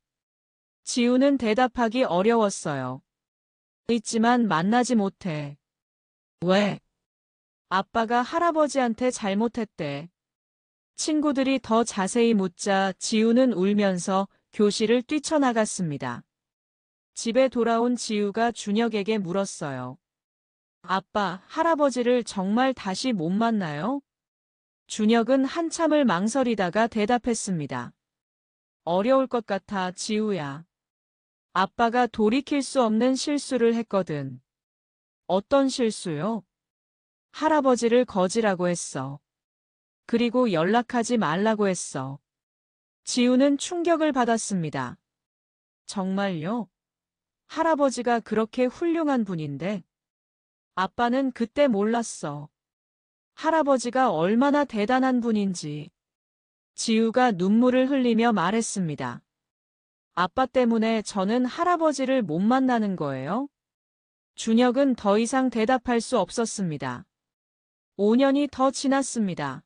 지우는 대답하기 어려웠어요. 있지만 만나지 못해. 왜? 아빠가 할아버지한테 잘못했대. 친구들이 더 자세히 묻자 지우는 울면서 교실을 뛰쳐나갔습니다. 집에 돌아온 지우가 준혁에게 물었어요. 아빠, 할아버지를 정말 다시 못 만나요? 준혁은 한참을 망설이다가 대답했습니다. 어려울 것 같아, 지우야. 아빠가 돌이킬 수 없는 실수를 했거든. 어떤 실수요? 할아버지를 거지라고 했어. 그리고 연락하지 말라고 했어. 지우는 충격을 받았습니다. 정말요? 할아버지가 그렇게 훌륭한 분인데? 아빠는 그때 몰랐어. 할아버지가 얼마나 대단한 분인지. 지우가 눈물을 흘리며 말했습니다. 아빠 때문에 저는 할아버지를 못 만나는 거예요? 준혁은 더 이상 대답할 수 없었습니다. 5년이 더 지났습니다.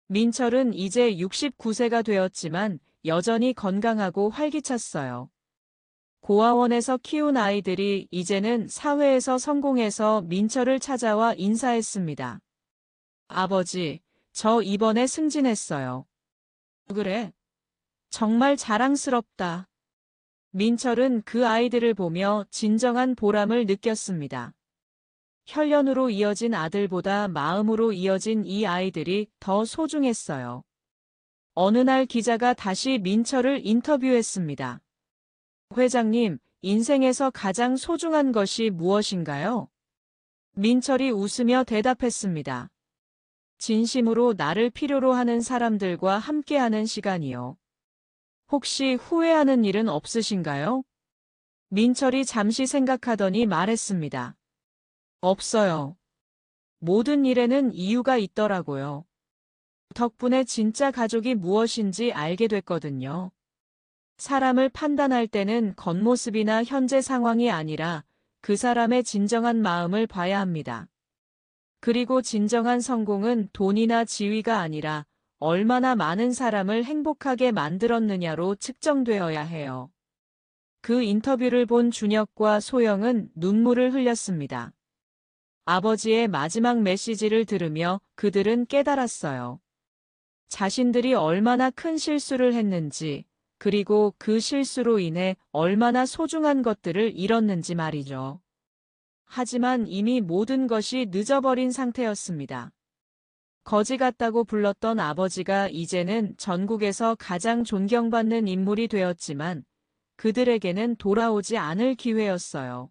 민철은 이제 69세가 되었지만 여전히 건강하고 활기찼어요. 고아원에서 키운 아이들이 이제는 사회에서 성공해서 민철을 찾아와 인사했습니다. 아버지, 저 이번에 승진했어요. 그래? 정말 자랑스럽다. 민철은 그 아이들을 보며 진정한 보람을 느꼈습니다. 혈연으로 이어진 아들보다 마음으로 이어진 이 아이들이 더 소중했어요. 어느 날 기자가 다시 민철을 인터뷰했습니다. 회장님, 인생에서 가장 소중한 것이 무엇인가요? 민철이 웃으며 대답했습니다. 진심으로 나를 필요로 하는 사람들과 함께하는 시간이요. 혹시 후회하는 일은 없으신가요? 민철이 잠시 생각하더니 말했습니다. 없어요. 모든 일에는 이유가 있더라고요. 덕분에 진짜 가족이 무엇인지 알게 됐거든요. 사람을 판단할 때는 겉모습이나 현재 상황이 아니라 그 사람의 진정한 마음을 봐야 합니다. 그리고 진정한 성공은 돈이나 지위가 아니라 얼마나 많은 사람을 행복하게 만들었느냐로 측정되어야 해요. 그 인터뷰를 본 준혁과 소영은 눈물을 흘렸습니다. 아버지의 마지막 메시지를 들으며 그들은 깨달았어요. 자신들이 얼마나 큰 실수를 했는지, 그리고 그 실수로 인해 얼마나 소중한 것들을 잃었는지 말이죠. 하지만 이미 모든 것이 늦어버린 상태였습니다. 거지 같다고 불렀던 아버지가 이제는 전국에서 가장 존경받는 인물이 되었지만 그들에게는 돌아오지 않을 기회였어요.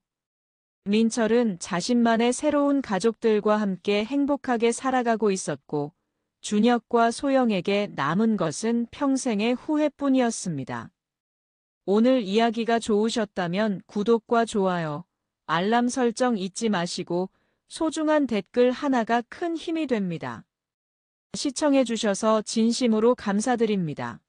민철은 자신만의 새로운 가족들과 함께 행복하게 살아가고 있었고 준혁과 소영에게 남은 것은 평생의 후회뿐이었습니다. 오늘 이야기가 좋으셨다면 구독과 좋아요, 알람 설정 잊지 마시고 소중한 댓글 하나가 큰 힘이 됩니다. 시청해주셔서 진심으로 감사드립니다.